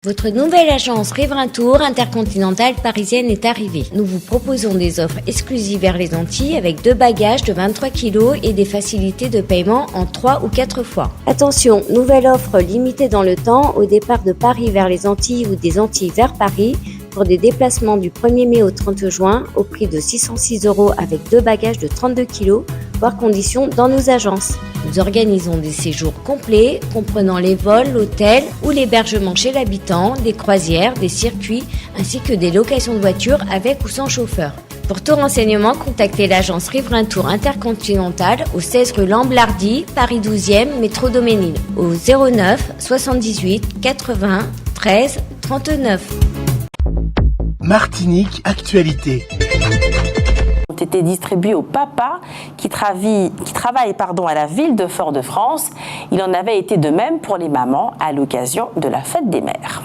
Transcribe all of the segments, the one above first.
Votre nouvelle agence Riverain Tour intercontinentale parisienne est arrivée. Nous vous proposons des offres exclusives vers les Antilles avec 2 bagages de 23 kg et des facilités de paiement en 3 ou 4 fois. Attention, nouvelle offre limitée dans le temps au départ de Paris vers les Antilles ou des Antilles vers Paris pour des déplacements du 1er mai au 30 juin au prix de 606 € avec 2 bagages de 32 kg, voire conditions dans nos agences. Nous organisons des séjours complets comprenant les vols, l'hôtel ou l'hébergement chez l'habitant, des croisières, des circuits ainsi que des locations de voitures avec ou sans chauffeur. Pour tout renseignement, contactez l'agence Riverain Tour Intercontinentale au 16 rue Lamblardy, Paris 12e, métro Doménil, au 09 78 80 13 39. Martinique Actualité. Ont été distribués aux papas qui travaillent à la ville de Fort-de-France. Il en avait été de même pour les mamans à l'occasion de la fête des mères.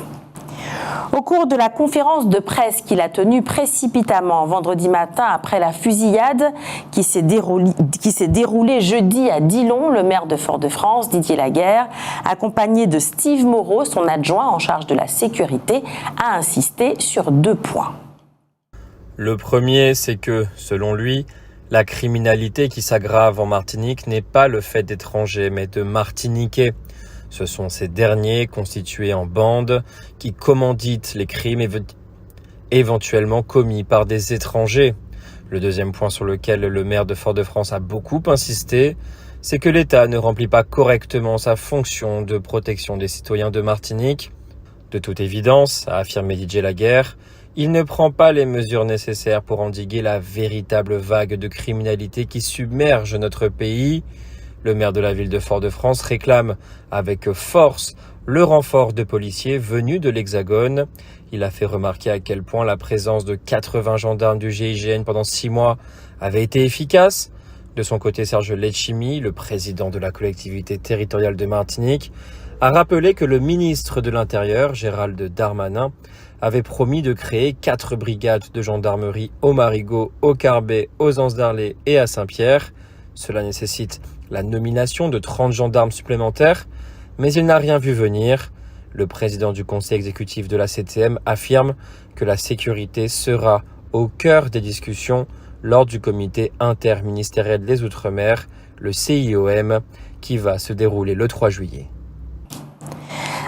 Au cours de la conférence de presse qu'il a tenue précipitamment vendredi matin après la fusillade qui s'est déroulée jeudi à Dillon, le maire de Fort-de-France, Didier Laguerre, accompagné de Steve Moreau, son adjoint en charge de la sécurité, a insisté sur 2 points. Le premier, c'est que, selon lui, la criminalité qui s'aggrave en Martinique n'est pas le fait d'étrangers, mais de Martiniquais. Ce sont ces derniers, constitués en bandes, qui commanditent les crimes éventuellement commis par des étrangers. Le deuxième point sur lequel le maire de Fort-de-France a beaucoup insisté, c'est que l'État ne remplit pas correctement sa fonction de protection des citoyens de Martinique. De toute évidence, a affirmé Didier Laguerre, il ne prend pas les mesures nécessaires pour endiguer la véritable vague de criminalité qui submerge notre pays. Le maire de la ville de Fort-de-France réclame avec force le renfort de policiers venus de l'Hexagone. Il a fait remarquer à quel point la présence de 80 gendarmes du GIGN pendant 6 mois avait été efficace. De son côté, Serge Letchimy, le président de la collectivité territoriale de Martinique, a rappelé que le ministre de l'Intérieur, Gérald Darmanin, avait promis de créer 4 brigades de gendarmerie au Marigot, au Carbet, aux Anses d'Arlay et à Saint-Pierre. Cela nécessite la nomination de 30 gendarmes supplémentaires, mais il n'a rien vu venir. Le président du conseil exécutif de la CTM affirme que la sécurité sera au cœur des discussions lors du comité interministériel des Outre-mer, le CIOM, qui va se dérouler le 3 juillet.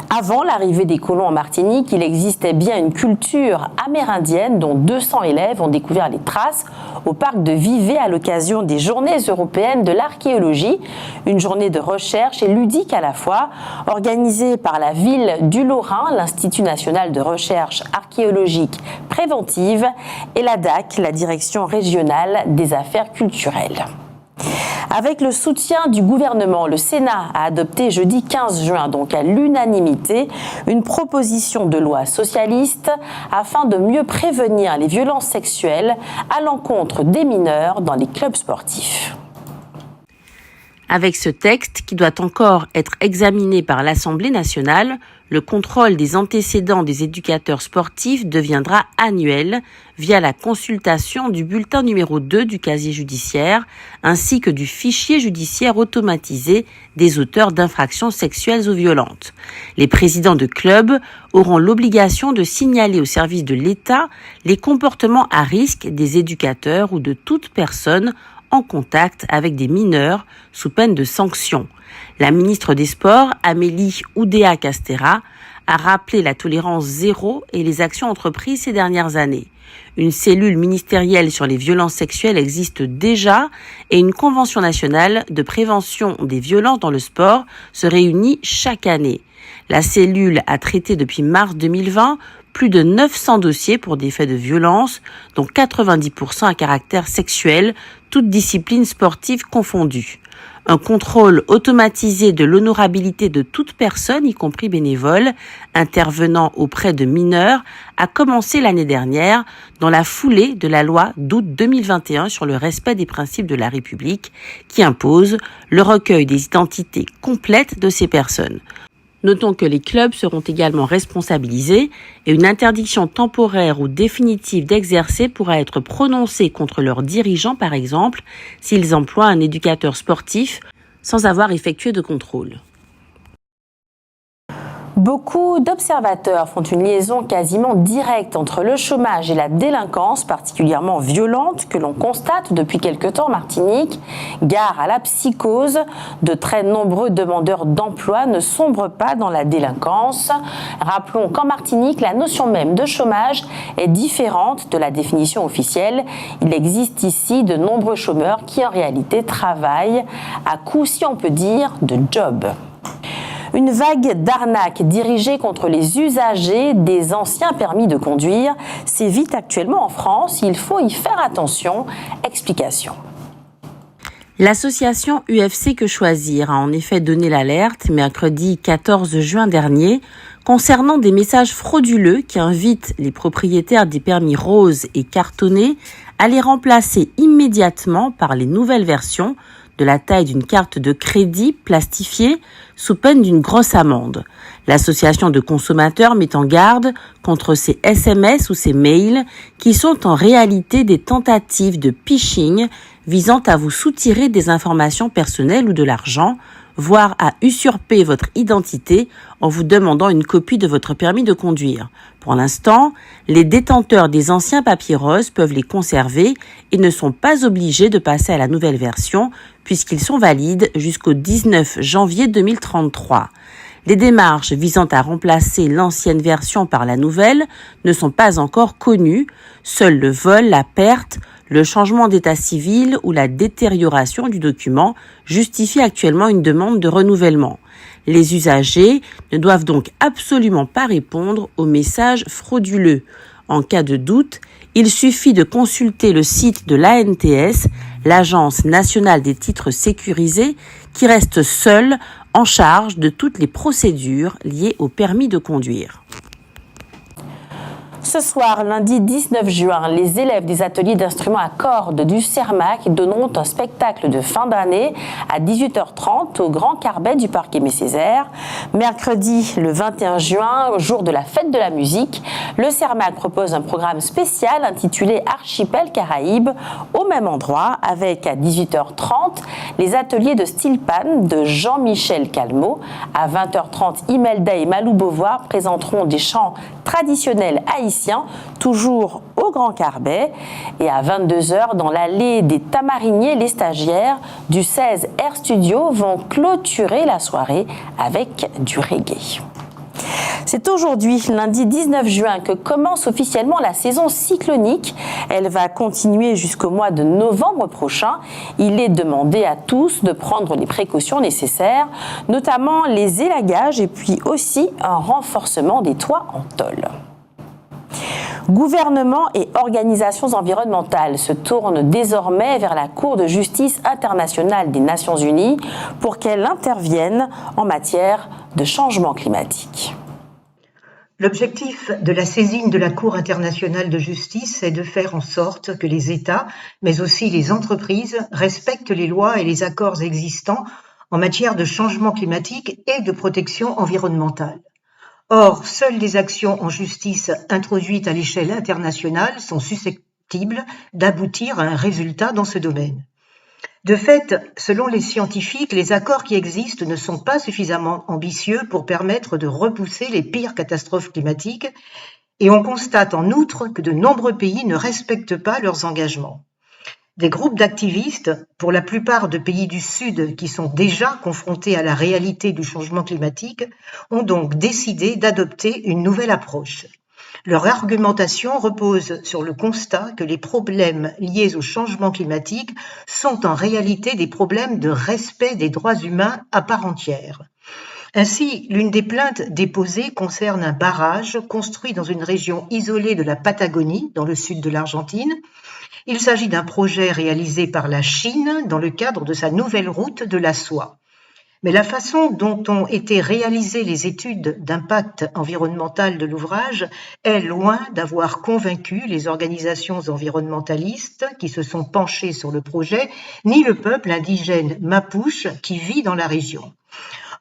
Avant l'arrivée des colons en Martinique, il existait bien une culture amérindienne dont 200 élèves ont découvert les traces au parc de Vivey à l'occasion des Journées européennes de l'archéologie, une journée de recherche et ludique à la fois, organisée par la ville du Lorrain, l'Institut national de recherche archéologique préventive, et la DAC, la Direction régionale des affaires culturelles. Avec le soutien du gouvernement, le Sénat a adopté jeudi 15 juin, donc à l'unanimité, une proposition de loi socialiste afin de mieux prévenir les violences sexuelles à l'encontre des mineurs dans les clubs sportifs. Avec ce texte, qui doit encore être examiné par l'Assemblée nationale, le contrôle des antécédents des éducateurs sportifs deviendra annuel via la consultation du bulletin numéro 2 du casier judiciaire ainsi que du fichier judiciaire automatisé des auteurs d'infractions sexuelles ou violentes. Les présidents de clubs auront l'obligation de signaler au service de l'État les comportements à risque des éducateurs ou de toute personne en contact avec des mineurs sous peine de sanction. La ministre des Sports, Amélie Oudéa-Castéra, a rappelé la tolérance zéro et les actions entreprises ces dernières années. Une cellule ministérielle sur les violences sexuelles existe déjà et une convention nationale de prévention des violences dans le sport se réunit chaque année. La cellule a traité depuis mars 2020 plus de 900 dossiers pour des faits de violence, dont 90% à caractère sexuel, toutes disciplines sportives confondues. Un contrôle automatisé de l'honorabilité de toute personne, y compris bénévole, intervenant auprès de mineurs, a commencé l'année dernière dans la foulée de la loi d'août 2021 sur le respect des principes de la République, qui impose le recueil des identités complètes de ces personnes. Notons que les clubs seront également responsabilisés et une interdiction temporaire ou définitive d'exercer pourra être prononcée contre leurs dirigeants, par exemple, s'ils emploient un éducateur sportif sans avoir effectué de contrôle. Beaucoup d'observateurs font une liaison quasiment directe entre le chômage et la délinquance particulièrement violente que l'on constate depuis quelque temps en Martinique. Gare à la psychose, de très nombreux demandeurs d'emploi ne sombrent pas dans la délinquance. Rappelons qu'en Martinique, la notion même de chômage est différente de la définition officielle. Il existe ici de nombreux chômeurs qui en réalité travaillent à coup, si on peut dire, de job. Une vague d'arnaques dirigée contre les usagers des anciens permis de conduire sévit actuellement en France. Il faut y faire attention. Explication. L'association UFC Que Choisir a en effet donné l'alerte mercredi 14 juin dernier concernant des messages frauduleux qui invitent les propriétaires des permis roses et cartonnés à les remplacer immédiatement par les nouvelles versions de la taille d'une carte de crédit plastifiée sous peine d'une grosse amende. L'association de consommateurs met en garde contre ces SMS ou ces mails qui sont en réalité des tentatives de phishing visant à vous soutirer des informations personnelles ou de l'argent, voire à usurper votre identité en vous demandant une copie de votre permis de conduire. Pour l'instant, les détenteurs des anciens papiers roses peuvent les conserver et ne sont pas obligés de passer à la nouvelle version puisqu'ils sont valides jusqu'au 19 janvier 2033. Les démarches visant à remplacer l'ancienne version par la nouvelle ne sont pas encore connues. Seul le vol, la perte, le changement d'état civil ou la détérioration du document justifient actuellement une demande de renouvellement. Les usagers ne doivent donc absolument pas répondre aux messages frauduleux. En cas de doute, il suffit de consulter le site de l'ANTS, l'Agence nationale des titres sécurisés, qui reste seule en charge de toutes les procédures liées au permis de conduire. Ce soir, lundi 19 juin, les élèves des ateliers d'instruments à cordes du CERMAC donneront un spectacle de fin d'année à 18h30 au Grand Carbet du parc Aimé-Césaire. Mercredi, le 21 juin, jour de la fête de la musique, le CERMAC propose un programme spécial intitulé Archipel Caraïbes au même endroit avec à 18h30 les ateliers de style pan de Jean-Michel Calmeau. À 20h30, Imelda et Malou Beauvoir présenteront des chants traditionnels haïtiens, toujours au Grand Carbet. Et à 22h, dans l'allée des Tamariniers, les stagiaires du 16 Air Studio vont clôturer la soirée avec du reggae. C'est aujourd'hui, lundi 19 juin, que commence officiellement la saison cyclonique. Elle va continuer jusqu'au mois de novembre prochain. Il est demandé à tous de prendre les précautions nécessaires, notamment les élagages et puis aussi un renforcement des toits en tôle. Gouvernement et organisations environnementales se tournent désormais vers la Cour de justice internationale des Nations Unies pour qu'elle intervienne en matière de changement climatique. L'objectif de la saisine de la Cour internationale de justice est de faire en sorte que les États, mais aussi les entreprises, respectent les lois et les accords existants en matière de changement climatique et de protection environnementale. Or, seules les actions en justice introduites à l'échelle internationale sont susceptibles d'aboutir à un résultat dans ce domaine. De fait, selon les scientifiques, les accords qui existent ne sont pas suffisamment ambitieux pour permettre de repousser les pires catastrophes climatiques et on constate en outre que de nombreux pays ne respectent pas leurs engagements. Des groupes d'activistes, pour la plupart de pays du Sud qui sont déjà confrontés à la réalité du changement climatique, ont donc décidé d'adopter une nouvelle approche. Leur argumentation repose sur le constat que les problèmes liés au changement climatique sont en réalité des problèmes de respect des droits humains à part entière. Ainsi, l'une des plaintes déposées concerne un barrage construit dans une région isolée de la Patagonie, dans le sud de l'Argentine. Il s'agit d'un projet réalisé par la Chine dans le cadre de sa nouvelle route de la soie. Mais la façon dont ont été réalisées les études d'impact environnemental de l'ouvrage est loin d'avoir convaincu les organisations environnementalistes qui se sont penchées sur le projet, ni le peuple indigène Mapuche qui vit dans la région.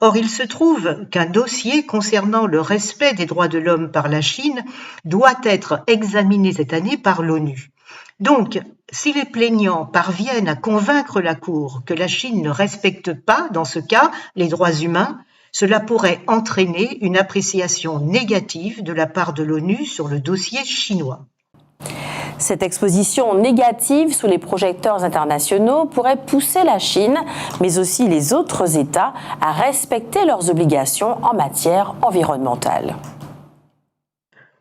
Or, il se trouve qu'un dossier concernant le respect des droits de l'homme par la Chine doit être examiné cette année par l'ONU. Donc, si les plaignants parviennent à convaincre la Cour que la Chine ne respecte pas, dans ce cas, les droits humains, Cela pourrait entraîner une appréciation négative de la part de l'ONU sur le dossier chinois. Cette exposition négative sous les projecteurs internationaux pourrait pousser la Chine, mais aussi les autres États, à respecter leurs obligations en matière environnementale.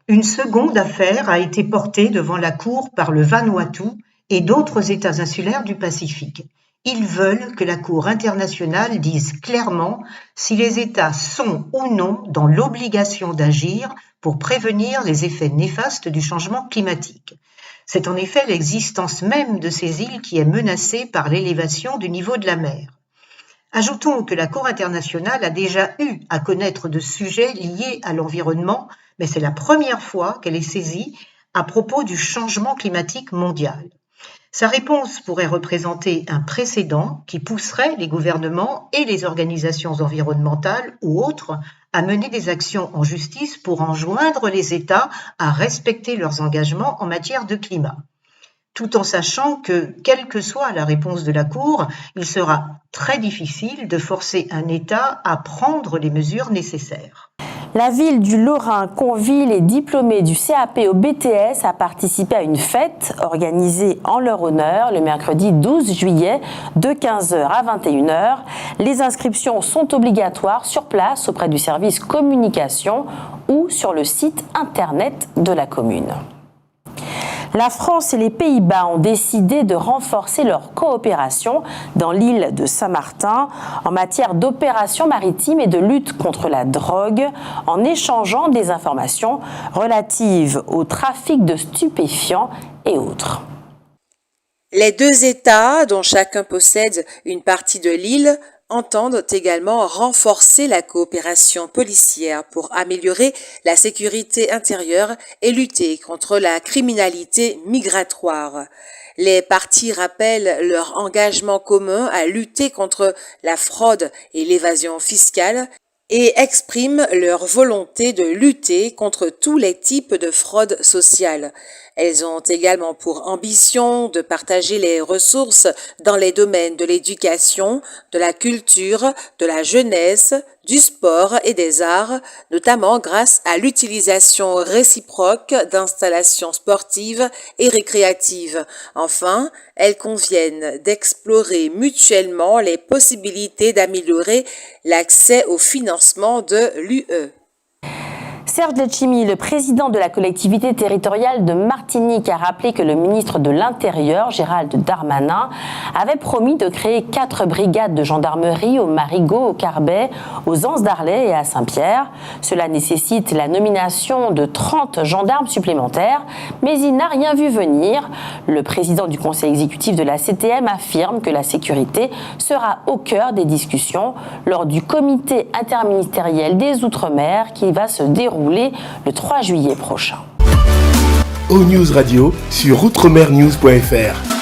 Une seconde affaire a été portée devant la Cour par le Vanuatu et d'autres États insulaires du Pacifique. Ils veulent que la Cour internationale dise clairement si les États sont ou non dans l'obligation d'agir pour prévenir les effets néfastes du changement climatique. C'est en effet l'existence même de ces îles qui est menacée par l'élévation du niveau de la mer. Ajoutons que la Cour internationale a déjà eu à connaître de sujets liés à l'environnement, mais c'est la première fois qu'elle est saisie à propos du changement climatique mondial. Sa réponse pourrait représenter un précédent qui pousserait les gouvernements et les organisations environnementales ou autres à mener des actions en justice pour enjoindre les États à respecter leurs engagements en matière de climat. Tout en sachant que, quelle que soit la réponse de la Cour, il sera très difficile de forcer un État à prendre les mesures nécessaires. La ville du Lorrain convie les diplômés du CAP au BTS à participer à une fête organisée en leur honneur le mercredi 12 juillet de 15h à 21h. Les inscriptions sont obligatoires sur place auprès du service communication ou sur le site internet de la commune. La France et les Pays-Bas ont décidé de renforcer leur coopération dans l'île de Saint-Martin en matière d'opérations maritimes et de lutte contre la drogue en échangeant des informations relatives au trafic de stupéfiants et autres. Les deux États, dont chacun possède une partie de l'île, entendent également renforcer la coopération policière pour améliorer la sécurité intérieure et lutter contre la criminalité migratoire. Les parties rappellent leur engagement commun à lutter contre la fraude et l'évasion fiscale et expriment leur volonté de lutter contre tous les types de fraude sociale. Elles ont également pour ambition de partager les ressources dans les domaines de l'éducation, de la culture, de la jeunesse, du sport et des arts, notamment grâce à l'utilisation réciproque d'installations sportives et récréatives. Enfin, elles conviennent d'explorer mutuellement les possibilités d'améliorer l'accès au financement de l'UE. Serge Letchimy, le président de la collectivité territoriale de Martinique, a rappelé que le ministre de l'Intérieur, Gérald Darmanin, avait promis de créer 4 brigades de gendarmerie au Marigot, au Carbet, aux Anses d'Arlet et à Saint-Pierre. Cela nécessite la nomination de 30 gendarmes supplémentaires, mais il n'a rien vu venir. Le président du conseil exécutif de la CTM affirme que la sécurité sera au cœur des discussions lors du comité interministériel des Outre-mer qui va se dérouler le 3 juillet prochain. ONews Radio sur outremernews.fr.